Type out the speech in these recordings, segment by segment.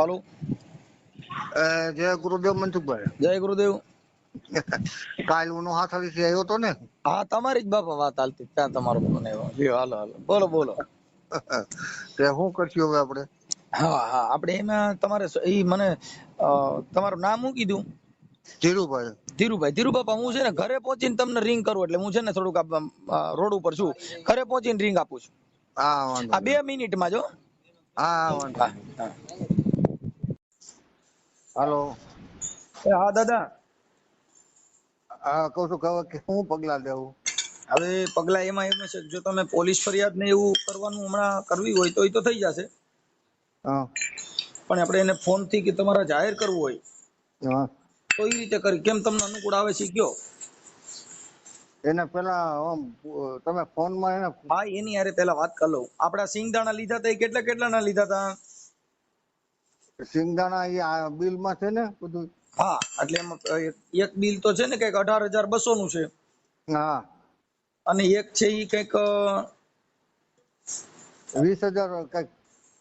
હાલો, જય ગુરુદેવ મનસુખભાઈ. જય ગુરુદેવ. કાલ હું હાથાવી થી આવ્યો તો ને. હા, તમારી જ બાપા વાત હાલતી. ત્યાં તમારો ફોન આવ્યો. લ્યો, હાલો હાલો, બોલો બોલો. તે શું કરશું હવે આપણે? હા હા, આપણે એમાં તમારે ઈ મને તમારું નામ શું કીધું? ધીરુભાઈ. ધીરુભાઈ. ધીરુ બાપા, હું છે ને ઘરે પહોંચીને તમને રિંગ કરું, એટલે હું છે ને થોડુંક રોડ ઉપર છું, ઘરે પહોંચીને રિંગ આપું છું. હા વાંધો આ 2 મિનિટમાં જો. હા વાંધો હા નહીં. હા. હાલો. હા દાદા. હા કહું છું કે શું પગલા લેવું? હવે પગલા એમાં એમ છે, જો તમે પોલીસ ફરિયાદ ને એવું કરવાનું હમણાં કરવી હોય તો એ તો થઈ જશે, હા પણ આપણે એને ફોન થી કે તમારે જાહેર કરવું હોય હા. તો એ રીતે કરી, કેમ તમને અનુકૂળ આવે છે કયો? એને પેલા તમે ફોન માં એને હા, એની યારે પેલા વાત કરી લઉં. આપડા સિંગદાણા લીધા હતા એ કેટલા કેટલા ના લીધા હતા? સિંગદાણા એ બિલ માં છે ને બધું? હા, એટલે એમાં એક બિલ તો છે ને કઈક 18,200 નું છે, હા. અને એક છે એ કઈક 20,000 કઈક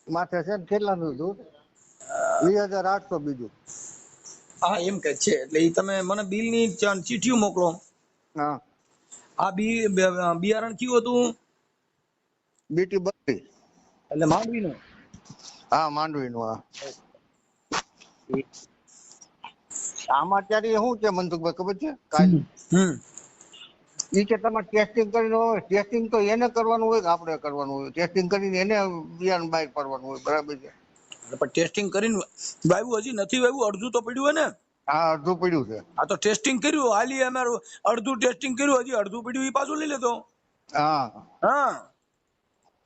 માથે છે ને. કેટલાનું હતું? 20,800 બીજું. હા એમ કઈક છે. એટલે એ તમે મને બિલ ની ચીઠીઓ મોકલો. હા. આ બિયારણ કયું હતું? બીટી 32. એટલે માંડવીનું. હા માંડવીનું. હા. આમાં અત્યારે શું છે મનસુખભાઈ ખબર છે? કાલ હમ. ઈ કે તમારે ટેસ્ટિંગ કરીને હોય. ટેસ્ટિંગ તો એને કરવાનું હોય કે આપણે કરવાનું હોય? ટેસ્ટિંગ કરીને એને બિયારણ બહાર પાડવાનું હોય. બરાબર છે? પણ ટેસ્ટિંગ કરીને વાવ્યું હજી નથી વાવ્યું, અડધું તો પડ્યું હોય ને. હા અડધું પડ્યું છે. આ તો ટેસ્ટિંગ કર્યું, હાલી અમારું અડધું ટેસ્ટિંગ કર્યું, હજી અડધું પડ્યું એ પાછું લઈ લેતો. હા હા,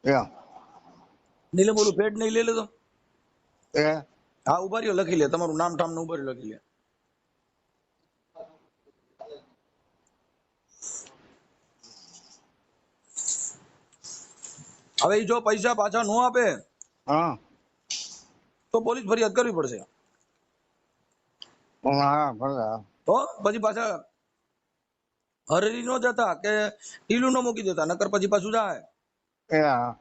એમ. નીલે બોલું પેડ નહીં લઈ લેતો. એ હા, ઉભા રહ્યો, લખી લે તમારું નામ ઠામ ને ઉભા રહ્યો, લખી લે. હવે જો પૈસા પાછા નો આપે હા તો પોલીસ ફરિયાદ કરવી પડશે. હા ભલે. તો પછી પાછા હરેરી નો જતા કે ઢીલું નો મૂકી દેતા, નકર પછી પાછું જાય. એ હા.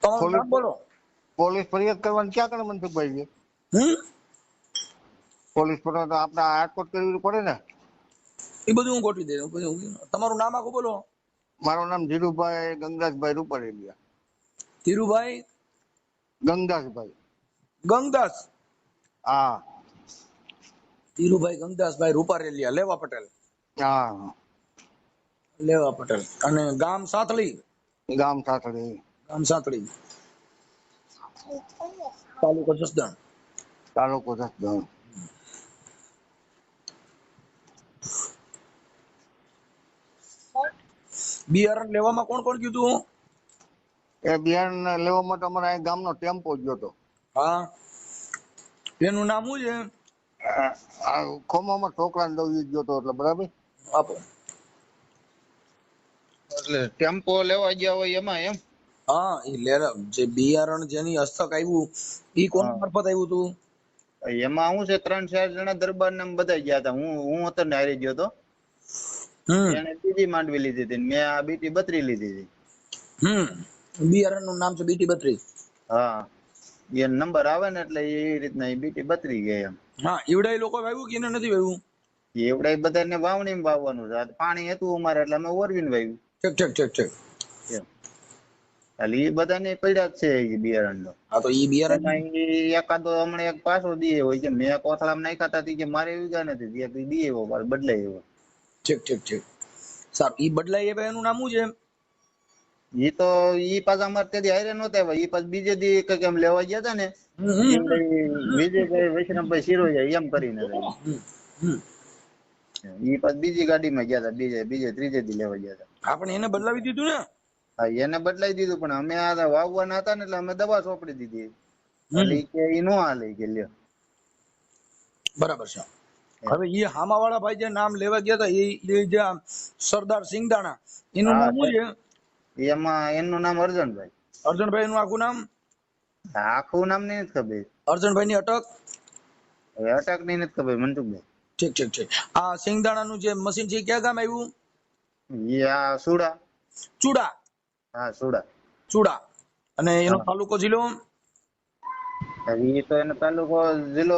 તમારું નામ બોલો. પોલીસ ફરિયાદ કરવાની ક્યાં કરે મનસુખભાઈ? પોલીસ ફરિયાદ તો આપણે હાઈકોર્ટ કરવી પડે ને. એ બધું હું ગોઠવી દઉં. તમારું નામ આખું બોલો. મારું નામ ધીરુભાઈ ગંગાસભાઈ રૂપારેલિયા. ધીરુભાઈ ગંગાસભાઈ. ગંગદાસ. હા. ધીરુભાઈ ગંગદાસભાઈ રૂપારેલિયા, લેવા પટેલ. હા. લેવા પટેલ. અને ગામ સાતળી. ગામ સાસડી. ગામ સાતળી, તાલુકો જસદણ. તાલુકો જસદણ. બિયારણ લેવામાં કોણ કોણ ગયું તું? એ બિયારણ લેવા માટે અમારા અહીં ગામનો ટેમ્પો ગયો હતો. હા, એનું નામ શું છે? ખોમામાં છોકરાને દઉં ઈ ગયો હતો એટલે બરાબર. આપો. એટલે ટેમ્પો લેવા ગયા હોય એમાં એમ. હા, એ જે બિયારણ જેની હસ્તક આવ્યું ઈ કોણ મારફત આવ્યું તું? એમાં શું છે 3-4 જણા દરબાર ને બધા ગયા હતા. હું હતો ને હારી ગયો હતો. એને બીજી માંડવી લીધી હતી, મેં આ બીટી 32 લીધી હતી. બિયારણ નું નામ છે બીટી 32. હા, એ નંબર આવે ને એટલે એ રીતના એ બીટી 32 ગયા એમ. હા, ઈવડા લોકો વાવ્યું કે એને નથી વાવ્યું? એવડા બધાને વાવણી વાવવાનું છે. પાણી હતું અમારે એટલે અમે ઓરવીને વાવ્યું. ઠીક ઠીક ઠીક ઠીક. એટલે એ બધાને પડ્યા જ છે એ બિયારણ નો. હા, તો ઈ બિયારણ એકાદો હમણાં એક પાછો દીએ હોય છે. મેં કોથળામાં નાખ્યા હતા કે મારે વીઘા નથી દીએ એવો બદલાય એવો. ઠીક ઠીક ઠીક. સારું, ઈ બદલાય એ એનું નામ શું છે? ઈ તો ઈ પાછા અમારે ત્યાંથી હારે નહોતા આવ્યા. ઈ પાછા બીજે દી કઈક એમ લેવા ગયા હતા ને વિજયભાઈ વૈષ્ણવભાઈ શિરોયા એમ કરીને ઈ પાછા બીજી ગાડીમાં ગયા હતા. બીજે ત્રીજે દી લેવા ગયા હતા. આપણે એને બદલાવી દીધું ને? હા, એને બદલાઈ દીધું, પણ અમે આ વાવવાના હતા ને એટલે અમે દવા સોંપડી દીધી. એટલે ઈ કે ઈ નો હાલે કે લ્યો. બરાબર છે. હવે ઈ હામાવાળા ભાઈ જે નામ લેવા ગયા હતા એ જે સરદાર સિંગદાણા, એનું નામ શું છે? એમાં એનું નામ અર્જણભાઈ. અર્જણભાઈ નું આખું નામ? આખું નામ નહીં ખબર. અર્જણભાઈ ની અટક? અટક નહીં નથી ખબર મનસુખભાઈ. ઠીક ઠીક ઠીક. આ સિંગદાણા નું જે મશીન છે ક્યાં ગામ આવ્યું? આ સુડા. ચુડા. હા સુડા. ચુડા. અને એનો તાલુકો જિલ્લો? એ તો એનો તાલુકો જિલ્લો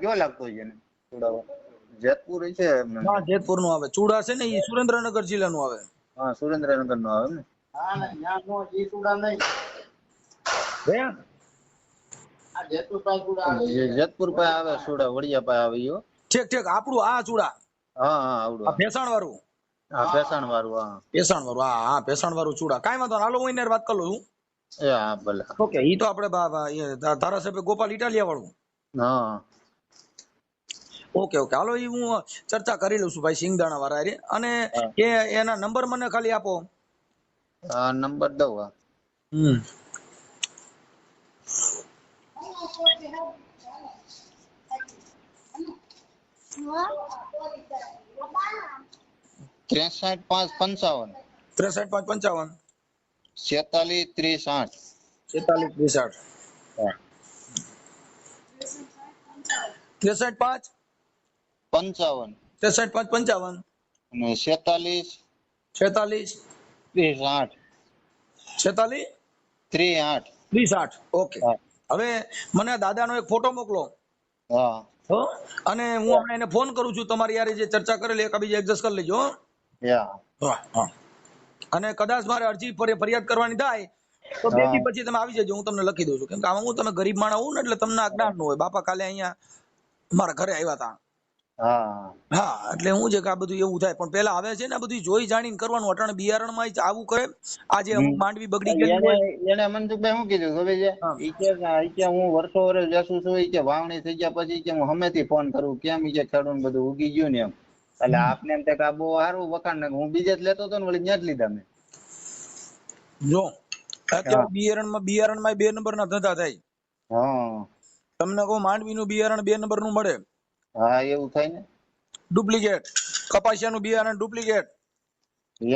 કયો લાગતો છે એને ચુડાવો? જેતપુર છે એમને. હા જેતપુર નું આવે. ચુડા છે ને એ સુરેન્દ્રનગર જિલ્લાનું આવે. હા સુરેન્દ્રનગર નો આવે ને. હે જેતપુર પાસે આવે સુડા, વડિયા પાસે આવે ઈયો. ઠીક ઠીક આપણું આ ચુડા હા હા આવડું. આ ભેસાણ વાળું. હા ભેસાણ વાળું. હા ભેસાણ વાળું. હા હા ભેસાણ વાળું ચુડા. કાંઈ વાંધો હાલો હું એને વાત કરી લઉં છું. એ હા ભલે. ઓકે ઈ તો આપણે ધારાસભ્ય ગોપાલ ઇટાલિયા વાળું. હા ઓકે ઓકે હાલો ઈ હું ચર્ચા કરી લઉં છું ભાઈ સિંગદાણા વાળા હારે. અને એના નંબર મને ખાલી આપો. હા નંબર દઉં. હા હમ 63 5 55 63 5 55 46 30 8. 46 30 8. હા 63 5 55 63 5 55 અને 46 46 30 8. 46 30 8. 30 8. ઓકે હા હવે મને આ દાદાનો એક ફોટો મોકલો. હા હો અને હું હમણાં એને ફોન કરું છું. તમારી યારે જે ચર્ચા કરેલી એકબીજા એડજસ્ટ કરી લેજો. યા હા હા અને કદાચ મારે અરજી ફરિયાદ કરવાની થાય તો 2 દી પછી તમે આવી જજો. હું તમને લખી દઉં છું. કેમ કે આમાં હું તમે ગરીબ માણસ હોવ ને એટલે તમને આ જ્ઞાન ન હોય. બાપા કાલે અહીંયા મારા ઘરે આવ્યા હતા. હા હા એટલે હું છે કે આ બધું એવું થાય પણ પેલા આવે છે ને આ બધું જોઈ જાણીને કરવાનું. અટાણે બિયારણમાં આવું કરે. આજે અમુક માંડવી બગડી ગયેલી હોય. એને મનસુખભાઈ શું કીધું ખબર છે? ઈ કે હું વર્ષો વર્ષ જશું છું. ઈ કે વાવણી થઈ ગયા પછી કે હું હમેથી ફોન કરું કેમ ઈ કે ખેડૂત બધું ઉગી ગયું ને એમ. એટલે આપને એમ કે આ બહુ સારું વખાણ ને હું બીજે જ લેતો હતો ને વળી ત્યાં જ લીધા મેં. જો અત્યારે બિયારણમાં 2 નંબરના ધંધા થાય. હા તમને કહું માંડવીનું બિયારણ 2 નંબરનું મળે. હા એવું થાય ને. ડુપ્લિકેટ. કપાસિયાનું બિયારણ ડુપ્લિકેટ.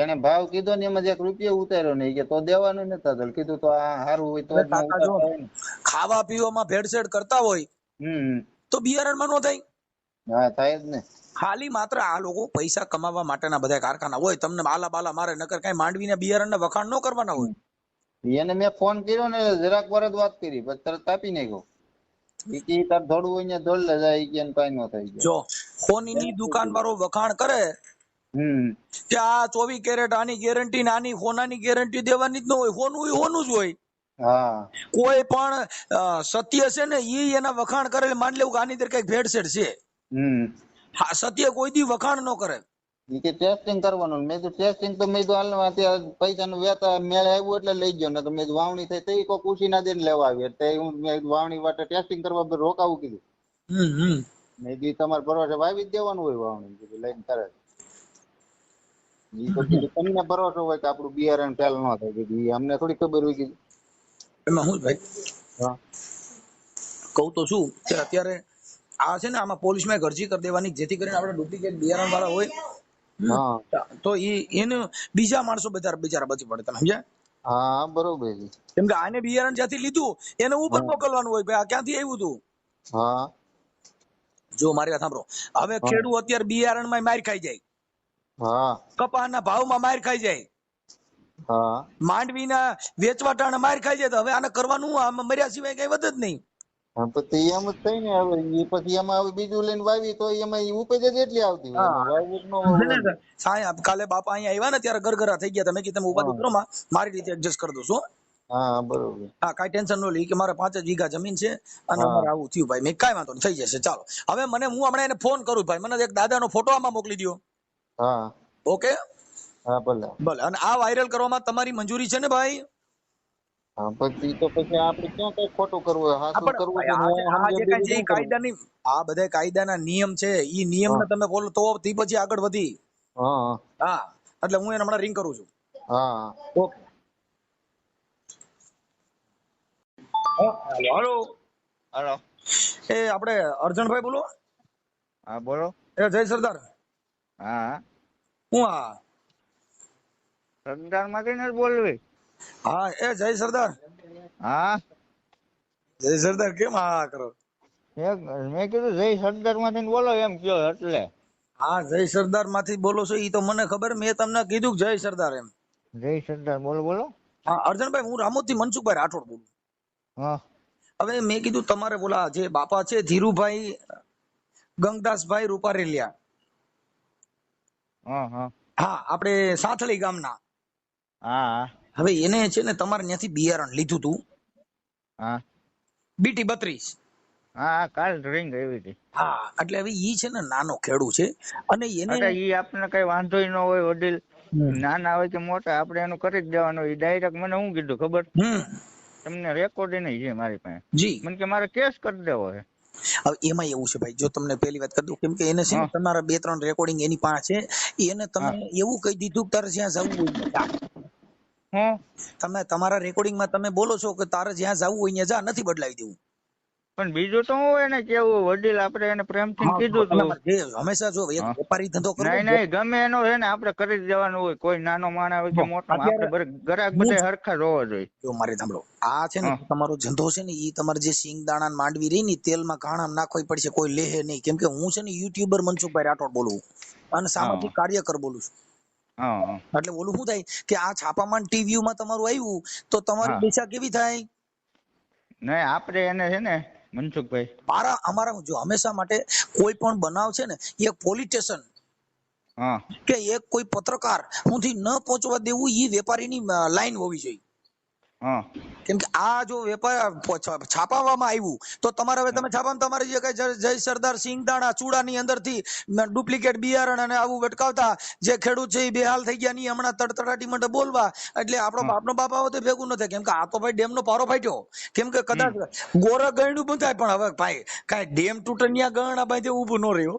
એને ભાવ કીધો ને એમાં 1 રૂપિયો ઉતાર્યો નહીં કે તો દેવાનું નથી થતું. કીધું તો આ સારું હોય તો જ કાકા જો ઉતારતા હોય ને. ખાવા પીવામાં ભેળસેળ કરતા હોય તો બિયારણમાં ન થાય. હા થાય જ ને. ખાલી માત્ર આ લોકો પૈસા કમાવા માટેના બધા કારખાના હોય. તમને બાલા બાલા મારે નકર કઈ માંડવીના બિયારણના વખાણ ન કરવાના હોય. એને મેં ફોન કર્યો ને જરાક વાર જ વાત કરી પછી તરત કાપી નાખ્યો. ઈ તાર થોડું હોય ને દોડ લે જાય ઈ કઈ ન થાય. જો સોનીની દુકાન વાળો વખાણ કરે કે આ 24 કેરેટ આની ગેરંટી ને આની સોનાની ગેરંટી દેવાની જ ન હોય. સોનું જ હોય. હા કોઈ પણ સત્ય છે ને ઈ એના વખાણ કરે. માની લેવું કે આની અંદર કઈક ભેળસેળ છે. હા સત્ય કોઈ દી વખાણ ન કરે. ઈ કે ટેસ્ટિંગ કરવાનું. મેં તો ટેસ્ટિંગ તો મેં તો હાલ અત્યારે પૈસાનું વેતા મેળે આવ્યું એટલે લઈ ગયો. ને તો મેં વાવણી થઈ તો કોઈ પૂછી ના દે ને લેવા આવી એટલે હું વાવણી માટે ટેસ્ટિંગ કરવા રોકાવું કીધું. મેં કીધું તમારે ભરોસે વાવી જ દેવાનું હોય વાવણી. કીધું લઈને તરત. ઈ તો કીધું તમને ભરોસો હોય કે આપણું બિયારણ ફેલ ન થાય. કીધું અમને થોડી ખબર હોય. કીધું એમાં હું ભાઈ કહું તો શું કે અત્યારે આ છે ને આમાં પોલીસમાં અરજી કરી દેવાની જેથી કરીને આપણે ડુપ્લિકેટ બિયારણ વાળા હોય તો એને બીજા માણસો બિચારા બચી પડે. તમે સમજ્યા? હા બરોબર છે. કેમ કે આને બિયારણ જ્યાંથી લીધું એને ઉપર મોકલવાનું હોય ભાઈ આ ક્યાંથી આવ્યું હતું. હા જો મારી વાત સાંભળો. હવે ખેડૂત અત્યારે બિયારણમાં માર ખાઈ જાય. હા કપાસના ભાવમાં માર ખાઈ જાય. હા માંડવીના વેચવાટાણા માર ખાઈ જાય. તો હવે આને કરવાનું આમાં મર્યા સિવાય કઈ વધે જ નહીં. પછી એમ જ થઈ ને. હવે પછી એમાં બીજું લઈને વાવી તો એમાં ઉપજ જ એટલી આવતી હોય. કાલે બાપા અહીંયા આવ્યા ને ત્યારે ગરગરા થઈ ગયા. તમે કીધું ઉપાધિ કરો માં મારી રીતે એડજસ્ટ કરી દઉં છું. હા બરોબર. હા કઈ ટેન્શન ન લે કે મારે 5 જ વીઘા જમીન છે અને અમારે આવું થયું ભાઈ. મેં કઈ વાંધો નહીં થઈ જશે ચાલો. હવે હું હમણાં એને ફોન કરું ભાઈ. મને એક દાદાનો ફોટો આમાં મોકલી દો. હા ઓકે હા ભલે ભલે. અને આ વાયરલ કરવામાં તમારી મંજૂરી છે ને ભાઈ? હા પછી તો પછી આપણે ક્યાં કઈ ખોટું કરવું. હાસું કરવું તો આ જે કઈ જે કાયદાની આ બધા કાયદાના નિયમ છે ઈ નિયમને તમે બોલો તો પછી આગળ વધી. હા એટલે હું એને હમણાં રિંગ કરું છું. હા ઓકે હાલો હાલો એ આપણે અર્જણભાઈ બોલો? હા બોલો. એ જય સરદાર. હા હું આ સરદાર માંથી નથી બોલવી? હા એ જય સરદાર. હા જય સરદાર કેમ હા કરો? મેં કીધું જય સરદાર માંથી બોલો એમ કયો એટલે. હા જય સરદાર માંથી બોલો છો ઈ તો મને ખબર. મેં તમને કીધું જય સરદાર એમ. જય સરદાર બોલો બોલો. હા અર્જણભાઈ હું રામોદ થી મનસુખભાઈ રાઠોડ બોલું. હા હવે મેં કીધું તમારે બોલા જે બાપા છે ધીરુભાઈ ગંગદાસભાઈ રૂપારેલિયા, હા હા હા આપણે સાથળી ગામના, હા હવે એને છે ને તમારે ત્યાંથી બિયારણ લીધું તું હા BT 32. હા કાલ રિંગ આવી હતી. હા એટલે હવે ઈ છે ને નાનો ખેડૂ છે અને એને અરે ઈ આપણને કઈ વાંધો ન હોય વડીલ, હમ નાના હોય કે મોટા આપણે એનું કરી જ દેવાનું. ઈ ડાયરેક્ટ મને શું કીધું ખબર, હમ તમને રેકોર્ડિંગ છે મારી પાસે, જી મને કે મારે કેસ કરી દેવો છે. હવે એમાં એવું છે ભાઈ, જો તમને પહેલી વાત કરી દઉં, કેમ કે એને છે ને હા તમારા 2-3 રેકોર્ડિંગ એની પાસે છે, એને તમે હા એવું કહી દીધું કે તારે જ્યાં જવું હોય ત્યાં જા. હું તમે તમારા રેકોર્ડિંગમાં તમે બોલો છો કે તારે જ્યાં જવું હોય ત્યાં જા, નથી બદલાવી દેવું. પણ બીજું તો હું હોય ને કેવું વડીલ, આપણે એને પ્રેમથી હા કીધું અને તું. જે હંમેશા જો એક હા વેપારી ધંધો કરવો નહીં નહીં, ગમે એનો છે ને આપણે કરી જ દેવાનું હોય, કોઈ નાનો માણસ હોય કે જો મોટો, અત્યારે આપણે ગ્રાહક હું બધા હરખા જ હોવા જોઈએ. જો મારે સાંભળો, આ છે ને હા તમારો ધંધો છે ને ઈ તમારે જે સિંગ દાણા માંડવી રહી ને તેલમાં ઘાણા નાખવી પડશે, કોઈ લેહે નહીં. કેમ કે હું છે ને યુટ્યુબર મનસુખભાઈ રાઠોડ બોલું અને સામાજિક હા કાર્યકર બોલું છું. હા એટલે ઓલું શું થાય કે આ છાપામાં ટીવીમાં તમારું આવ્યું તો તમારી હા દિશા કેવી થાય? નહીં આપણે એને છે ને મનસુખભાઈ, અમારા જો હંમેશા માટે કોઈ પણ બનાવ છે ને, એક પોલીસ સ્ટેશન હા કે એક કોઈ પત્રકાર હુંથી ન પહોંચવા દેવું, ઈ વેપારીની લાઈન હોવી જોઈએ. હા કેમ કે આ જો વેપાર છાપાવામાં આવ્યું તો તમારે હવે તમે છાપામાં તમારે જે કઈ જય સરદાર સિંગ દાણા ચૂડાની અંદરથી ડુપ્લિકેટ બિયારણ અને આવું વટકાવતા જે ખેડૂત છે એ બેહાલ થઈ ગયા, ની હમણાં તડતડાટી માટે બોલવા, એટલે આપણો હા બાપનો બાપ આવે તો ભેગું ન થાય. કેમ કે આ તો ભાઈ ડેમનો પારો ફાટ્યો. કેમ કે હમ કદાચ ગોરા ગયણું બંધાય, પણ હવે ભાઈ કાંઈ ડેમ તૂટે ત્યાં ગરણા બાંધે ઊભું ન રહ્યો.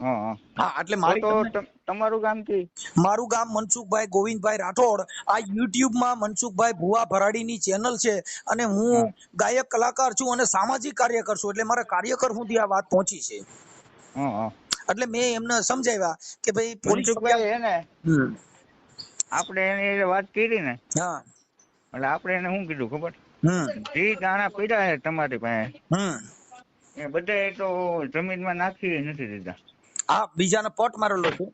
હા હા હા એટલે તો મારી તો તમને તમારું ગામ કી? મારું ગામ મનસુખભાઈ ગોવિંદભાઈ રાઠોડ. આ યુટ્યુબમાં મનસુખભાઈ ભુવા ભરાડીની ચેનલ છે અને હા હું ગાયક કલાકાર છું અને સામાજિક કાર્યકર છું, એટલે મારા કાર્યકર સુધી આ વાત પહોંચી છે. હા હા એટલે મેં એમને સમજાવ્યા કે ભાઈ પોલીસ ફરિયાદ. મનસુખભાઈ હે ને, આપણે એની વાત કરી ને, હા એટલે આપણે એને શું કીધું ખબર, હમ જે દાણા પડ્યા છે તમારી પાસે હમ એ બધા તો જમીનમાં નાખી નથી દીધા. આ બીજાને પટ મારેલો છે.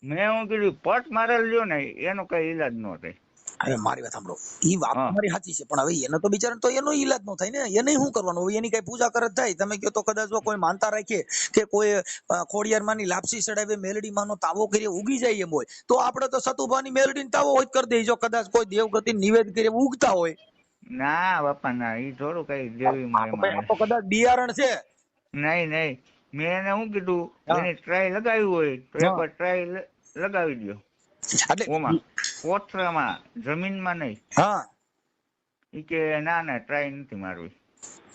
મેં હું કીધું પટ મારેલ લ્યો ને એનો કઈ ઈલાજ ન થાય. હવે મારી વાત સાંભળો, ઈ વાત હા તમારી સાચી છે, પણ હવે એને તો બિચારા તો એનો ઈલાજ ન થાય ને, એને શું કરવાનું? હવે એની કઈ પૂજા કરે થાય, તમે કહો તો કદાચ જો કોઈ માનતા રાખીએ કે કોઈ ખોડિયારમાંની લાપસી ચડાવે, મેલડીમાંનો તાવો કરીએ ઉગી જાય એમ હોય, તો આપણે તો સતુભાની મેલડીનો તાવો હોય કરી દઈએ. જો કદાચ કોઈ દેવગતિ નિવેદ કરીએ ઉગતા હોય, ના બાપા ના, ઈ થોડું કઈ દેવી આ માં તો એમાં ભાઈ આ આવે. તો કદાચ બિયારણ છે. નહીં નહીં, મેં એને શું કીધું, હા એની ટ્રાય લગાવી હોય તો હા એકવાર ટ્રાય લગાવી દો. એટલે ઓમાં કોથળામાં, જમીનમાં નહીં. હા ઈ કે ના ના ટ્રાય નથી મારવી.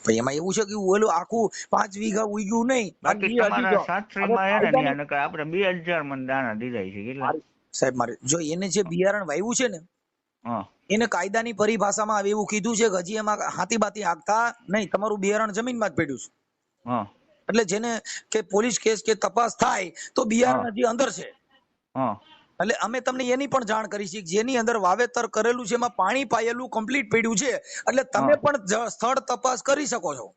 ભાઈ એમાં એવું છે કે ઓલું આખું 5 વીઘા ઉગ્યું નહીં અને બાકી ઈ હજી તમારા જો હવે સાસરીમાં હે ને કાયદાની ત્યાં નકર આપણે 2000 મણ દાણા દીધા છે કેટલા. મારી સાહેબ મારે જો એને જે બિયારણ વાવ્યું છે ને, હા એને કાયદાની પરિભાષામાં એવું કીધું છે કે હજી એમાં હાથી બાતી હાંકતા નહીં, તમારું બિયારણ જમીનમાં જ પડ્યું છે. હા એટલે જેને કે પોલીસ કેસ કે તપાસ થાય તો હા બિયારણ હજી અંદર છે. હા એટલે અમે તમને એની પણ જાણ કરી છે કે જેની અંદર વાવેતર કરેલું છે એમાં પાણી પાયેલું કમ્પ્લીટ પડ્યું છે, એટલે તમે હા પણ સ્થળ તપાસ કરી શકો છો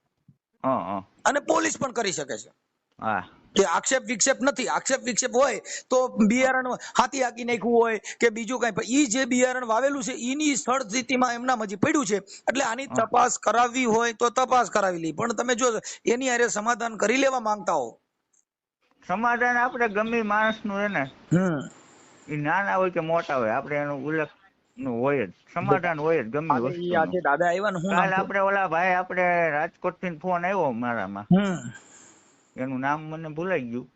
હા હા અને પોલીસ પણ કરી શકે છે. હા કે આક્ષેપ વિક્ષેપ નથી. આક્ષેપ વિક્ષેપ હોય તો બિયારણ હાથી હાકી નાખ્યું હોય કે બીજું કઈ, પણ ઈ જે બિયારણ વાવેલું છે એની સ્થળ સ્થિતિમાં એમના હજી પડ્યું છે, એટલે આની હા તપાસ કરાવવી હોય તો તપાસ કરાવી લે. પણ તમે જો એની હારે સમાધાન કરી લેવા માંગતા હો, સમાધાન આપણે ગમે માણસ નું હે ને, હમ એ નાના હોય કે મોટા હોય, આપણે એનું ઉલ્લેખ નું હોય જ, સમાધાન હોય જ ગમે હવે ઈ વસ્તુનું. આજે દાદા આવ્યા ને શું નામ કાલ છે? આપણે ઓલા ભાઈ, આપણે રાજકોટ થી ફોન આવ્યો મારામાં, એનું નામ મને ભૂલાઈ ગયું.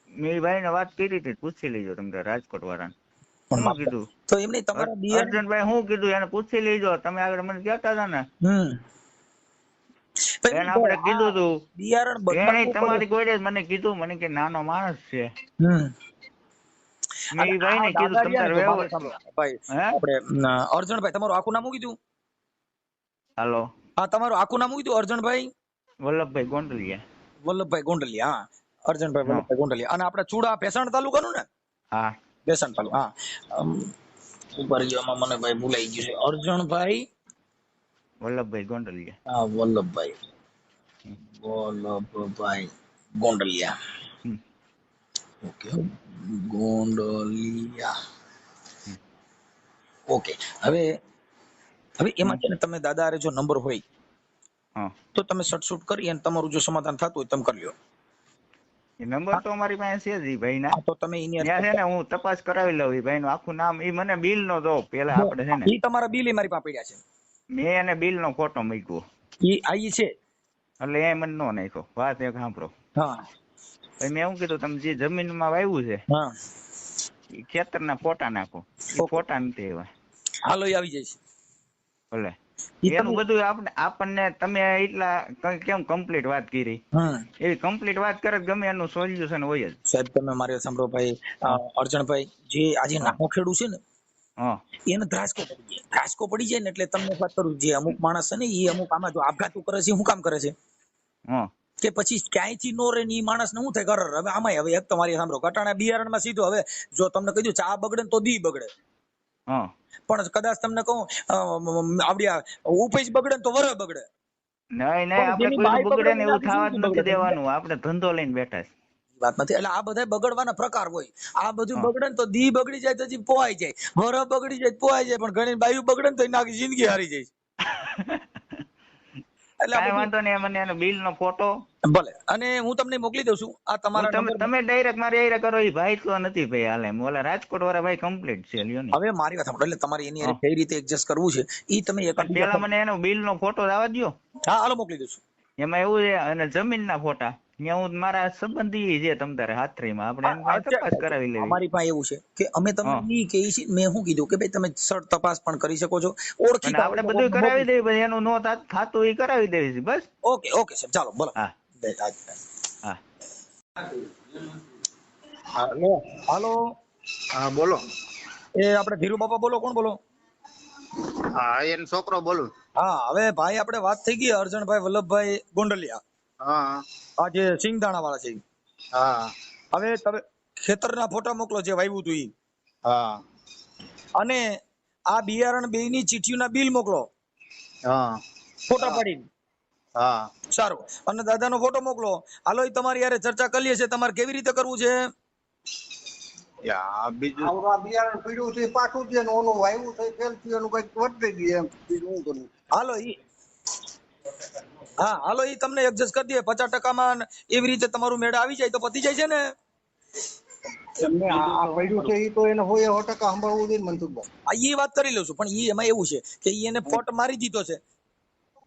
મેં એ ભાઈને વાત કરી હતી, પૂછી લેજો તમે રાજકોટ વાળાને પણ શું કીધું. તો એમને તમારા બિયારણ અર્જુનભાઈ શું કીધું એને પૂછી લેજો. તમે આગળ મને કહેતા હતા ને, એને આપણે કીધું તું, બિયારણ એને બદલાવવું પડે. તમારી કોઈ મને કીધું, મને કે નાનો માણસ છે. મેં એટલે એ ભાઈ આ ને કીધું દાદા તમે રહ્યા ને તાર જો વ્યવ. મારે સાંભળો ભાઈ, હે આપણે અર્જણભાઈ તમારું આખું નામ શું કીધું? હાલો, હા તમારું આખું નામ શું કીધું અર્જણભાઈ? વલ્લભભાઈ ગોંડલિયા. વલ્લભભાઈ ગોંડલિયા. હા અર્જણભાઈ હા વલ્લભભાઈ ગોંડલિયા. અને આપણે ચૂડા ભેસાણ તાલુકાનું ને? હા ભેસાણ તાલુકા. હા ઉપર ગયોમાં મને ભાઈ ભૂલાઈ ગયું છે. અર્જણભાઈ વલ્લભભાઈ ગોંડલિયા. હા વલ્લભભાઈ ગોંડલિયા. હમ. ઓકે ગોંડલિયા. ઓકે હવે હમ. એમાં છે ને તમે દાદા જો નંબર હોય હા તો તમે શૂટ કરી અને તમારું જો સમાધાન થતું હોય તમે કરી લ્યો. એ નંબર તો અમારી પાસે છે જ ઈ ભાઈના. હા તો તમે એની ત્યાં છે ને હું તપાસ કરાવી લઉં ઈ ભાઈનું આખું નામ. ઈ મને બિલ નો દો પેલા આપણે છે ને. ઈ તમારા બિલ મારી પાસે પડ્યા છે. મેં એને બિલ નો ફોટો મૂક્યો ઈ આઈ છે. એટલે એ મને નો નાખ્યો. વાત એક સાંભળો. હા પછી મેં એવું કીધું તમે જે જમીનમાં વાવ્યું છે હા એ ખેતરના ફોટા નાખો. એ ઓકે. ફોટા નથી એવા. હાલો ઈ આવી જાય છે. ભલે ઈ એનું તમે બધું આપણને તમે એટલા કેમ કમ્પ્લીટ વાત કરી એવી કમ્પ્લીટ વાત કરે ગમે એનું સોલ્યુશન હોય જ. સાહેબ તમે મારે સાંભળો ભાઈ અર્જણભાઈ, જે આજે હા. નાનો ખેડૂ છે ને હા એને ધ્રાસકો પડી જાય ને એટલે તમને વાત કરું, જે અમુક માણસ છે ને એ અમુક આમાં જો આપઘાતું કરે છે, શું કામ કરે છે હા કે પછી ક્યાંયથી નો રે ને ઈ માણસ ને શું થાય ઘર હવે આમાં હવે એક તમારી સાંભળો કટાણા બિયારણમાં સીધો હવે જો તમને કીધું ચા બગડે ને તો દી બગડે, હા પણ કદાચ તમને કહું આવડી ઉપજ બગડે ને તો વરહ બગડે. નહીં પણ આપણે જેની કોઈનું બાય બગડે ને એની એવું આખી થવા જ જિંદગી નથી બગડે. દેવાનું. આપણે ધંધો લઈને બેઠા છે. વાત નથી એટલે આ બધા બગડવાના પ્રકાર હોય. આ બધું હા. બગડે ને તો દી બગડી જાય તો હજી પોવાઈ જાય, વરહ બગડી જાય તો પોવાઈ જાય, પણ ઘણી બાયું બગડે ને તો એની આખી જિંદગી હારી જાય. એટલે આ કાંઈ બધું વાંધો નહીં. મને એનો બિલ નો ફોટો ભલે અને હું તમને મોકલી દઉં છું આ તમારા નંબર. તમે ડાયરેક્ટ મારી હારે કરો. એ ભાઈ તો નથી ભાઈ હાલે. ઓલા રાજકોટ વાળા ભાઈ કમ્પ્લીટ છે લ્યો ને. હવે મારી વાત સાંભળો, એટલે તમારે એની હારે હા. કઈ રીતે એડજસ્ટ કરવું છે ઈ તમે એક પણ પેલા મને એનો બિલ નો ફોટો આવવા દ્યો. હા હાલો મોકલી દઉં છું. એમાં એવું છે અને જમીનના ફોટા ત્યાં હું મારા સંબંધી છે તમ તારે હાથરીમાં આપણે એની પાસે તપાસ કરાવી લેવી. અમારી પાસે એવું છે કે અમે તમને હા. ઈ કે છે મેં શું કીધું કે ભાઈ તમે સર તપાસ પણ કરી શકો છો, ઓળખી અને આપણે બધું કરાવી દઈએ પછી એનું નો થાતું એ કરાવી દેવી છે બસ. ઓકે ઓકે સર ચાલો બોલો. હા હા હાલો. હાલો હા બોલો. એ આપણે ધીરુ બાપા બોલો, કોણ બોલો? હા એનો છોકરો બોલું. હા હવે ભાઈ આપણે વાત થઈ ગઈ અર્જણભાઈ વલ્લભભાઈ ગોંડલિયા, હા આ જે સિંગદાણા વાળા છે ઈ. હા હવે તમે ખેતરના ફોટા મોકલો જે વાવ્યું હતું ઈ, હા અને આ બિયારણ બેયની ચીઠીઓના બિલ મોકલો હા ફોટા પાડીને. હા સારું, અને દાદાનો ફોટો મોકલો. હાલો ઈ તમારી યારે ચર્ચા કરી છે તમારે કેવી રીતે કરવું છે. યા બીજું આવડા બિયારણ પીડ્યું છે પાછું છે ને ઓનું વાયવું છે ફેલ થયું એનું કઈક વધતી ગઈ એમ બીજું શું કરવું. હાલો ઈ હા હાલો ઈ તમને એડજસ્ટ કરી દે 50% એવી રીતે તમારું મેળ આવી જાય તો પતી જાય છે ને. એમને આ પડ્યું છે ઈ તો એને હોય 100% સંભાળવું જોઈએ ને મનસુખભાઈ. આ ઈ વાત કરી લઉં છું, પણ ઈ એમાં એવું છે કે ઈ એને ફોટ મારી દીધો છે.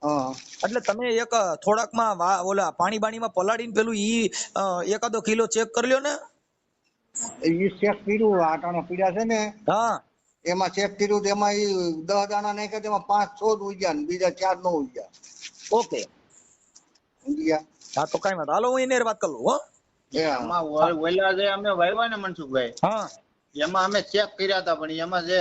હા એટલે તમે એક થોડાકમાં ઓલા પાણી બાણીમાં પલાળીને પેલું ઈ એકાદો કિલો ચેક કરી લ્યો ને. ઈ ચેક કર્યું આટાણા પીડ્યા છે ને હા એમાં ચેક કર્યું તો એમાં ઈ 10 દાણા નાખ્યા તેમાં 5-6 જ ઉગ્યા ને બીજા 4 ન ઉગ્યા. ઓકે ઉગ્યા. હા તો કઈ વાત, હાલો હું એને વાત કરું હો. એમાં ઓલા જે અમે વાવ્યા ને મનસુખભાઈ હા એમાં અમે ચેક કર્યા હતા પણ એમાં જે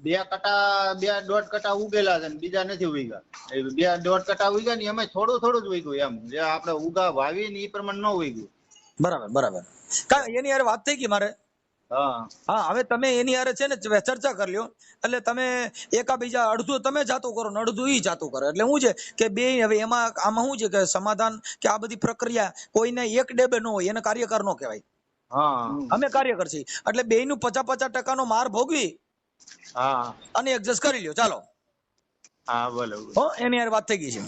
2 કટા 2.5 કટા ઉગેલા છે ને બીજા નથી ઉગ્યા. 2.5 કટા ઉગ્યા ને એમાં થોડું જ ઉગ્યું એમ જે આપણે ઉગા વાવી ને ઈ પ્રમાણે ન ઉગ્યું. બરાબર બરાબર, કાંઈ એની યાર વાત થઈ ગઈ મારે. હા હા હવે તમે એની યારે છે ને ચર્ચા કરી લ્યો, એટલે તમે એકાબીજા અડધું તમે જાતું કરો ને અડધું ઈ જાતું કરે, એટલે શું છે કે બે હવે એમાં આમાં શું છે કે સમાધાન કે આ બધી પ્રક્રિયા કોઈને એક ડેબે ન હોય, એને કાર્યકર નો કહેવાય. હા અમે કાર્યકર છીએ એટલે બેયનું 50-50% નો માર ભોગવી હા અને એડજસ્ટ કરી લ્યો. ચાલો હા બરાબર. હો એની યાર વાત થઈ ગઈ છે.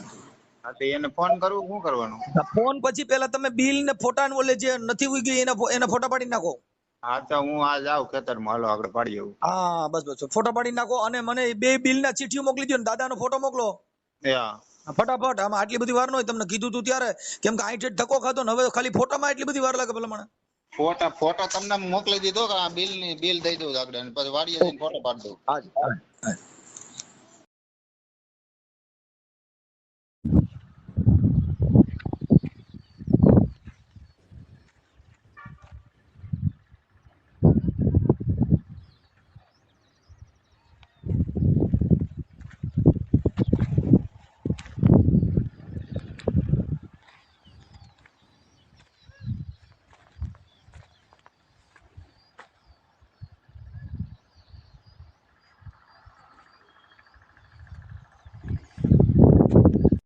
હા તો એને ફોન કરવું શું કરવાનું? ફોન પછી પેલા તમે બિલ ને ફોટા ને ઓલે જે નથી ઉગી એના ફોટા પાડી નાખો. હા તો હું આ જાઉં ખેતરમાં હાલો આગળ પાડી આવું. હા બસ બસ ફોટા પાડી નાખો અને મને બે બિલ ના ચીઠીઓ મોકલી દો ને દાદાનો ફોટો મોકલો ફટાફટ. આમાં આટલી બધી વાર ન હોય, તમને કીધું તું ત્યારે, કેમ કે આઈઠ ધક્કો ખાતો ને હવે ખાલી ફોટામાં એટલી બધી વાર લાગે ભલા મને. ફોટો તમને મોકલી દીધો કે આ બિલ દઈ દઉં આગળ પછી વાડીએ જઈને ફોટો પાડી દઉં. હા